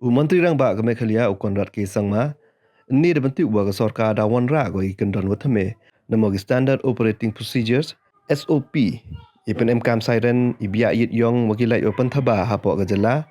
Menteri rang ba kame khalia ukon rat ke sangma ni de bentuk wa sorkar da wanrah go kyndon wa thame namo standard operating procedures SOP pynemkaam Siren ibya yit yong wakilai open thaba ha po ga jala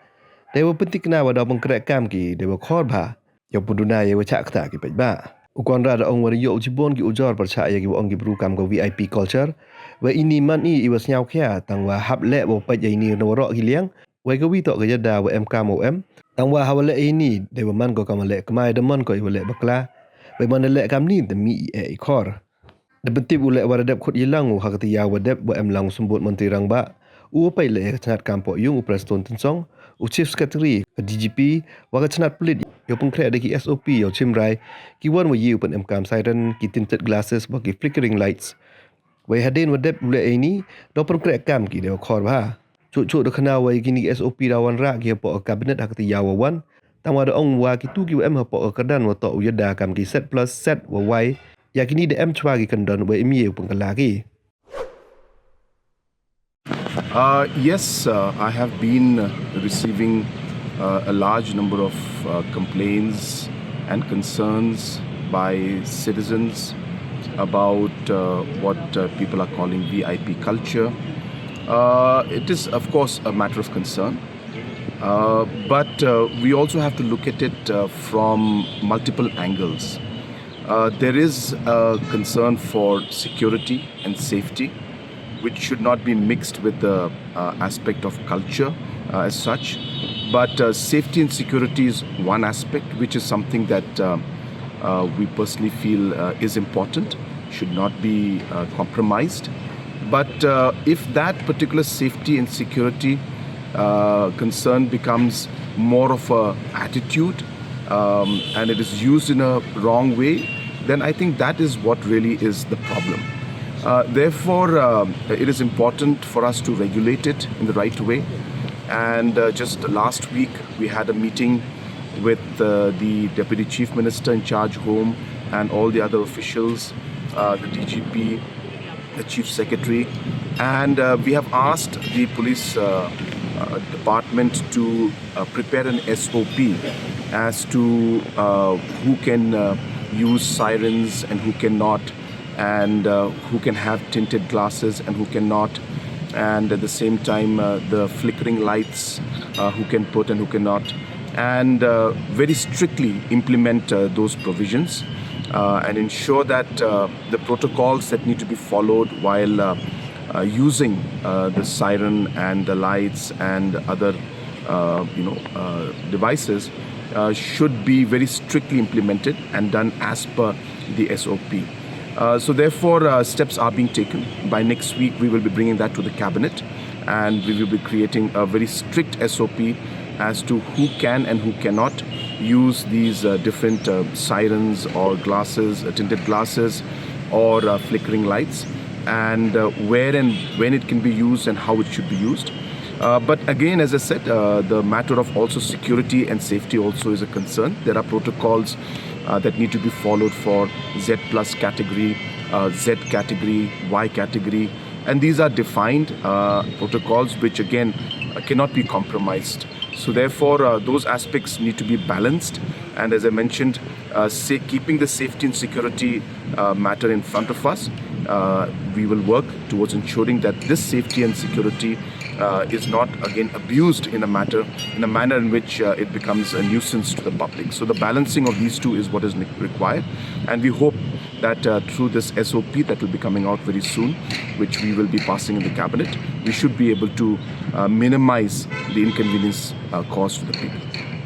dewa pentik na wa da bangkrek kam ki dewa khor ba yo puduna ye wa chak ta ki pe ba ukon ra da ong wa yo jibon ki ujor percha ye ki ong ki bru kam go VIP culture wa ini man i was nyau khia tang wa hap le bo pa ye ni no ro ki liang wa ga wi to ga da wa mkam om tang wa hawale ini dewa man go kamale kmai de man ko iwale bakla be man le kam ni de mi e khor de betip ule waradep khut yilang u hakati ya wadep bo em lang sumbut menteri rang ba u pai le chnat kampo yung u preston tinsong u chief secretary DGP wa chnat plit yo pungkre de ki SOP yo chimrai kiwon wa yi upen mkam Siren ki tinted glasses bo ki flickering lights we hadin wadep ule ini do pungkre kam ki de khor ba chu de khana wa kini SOP rawan ra ki po cabinet hakati ya wan tang wa de ong wa ki tu ki em ha po kadan wa to uyada kam ki set plus set wa wai yakini de em chwa ki kyndon we imi pungkala ki. Yes, I have been receiving a large number of complaints and concerns by citizens about what people are calling VIP culture. It is, of course, a matter of concern, but we also have to look at it from multiple angles. There is a concern for security and safety, which should not be mixed with the aspect of culture as such. But safety and security is one aspect, which is something that we personally feel is important, should not be compromised. But if that particular safety and security concern becomes more of an attitude and it is used in a wrong way, then I think that is what really is the problem. Therefore, it is important for us to regulate it in the right way. And just last week, we had a meeting with the Deputy Chief Minister in charge Home and all the other officials, the DGP, the Chief Secretary, and we have asked the police department to prepare an SOP as to who can use sirens and who cannot, and who can have tinted glasses and who cannot, and at the same time the flickering lights, who can put and who cannot, and very strictly implement those provisions and ensure that the protocols that need to be followed while using the siren and the lights and other devices should be very strictly implemented and done as per the SOP. So therefore, steps are being taken. By next week, we will be bringing that to the cabinet, and we will be creating a very strict SOP as to who can and who cannot use these different sirens or glasses, tinted glasses, or flickering lights, and where and when it can be used and how it should be used. But again, as I said, the matter of also security and safety also is a concern. There are protocols that need to be followed for Z plus category, Z category, Y category, and these are defined protocols which again cannot be compromised. So therefore, those aspects need to be balanced, and as I mentioned, keeping the safety and security matter in front of us, we will work towards ensuring that this safety and security is not again abused in a manner in which it becomes a nuisance to the public. So the balancing of these two is what is required, and we hope that through this SOP that will be coming out very soon, which we will be passing in the cabinet, we should be able to minimize the inconvenience caused to the people.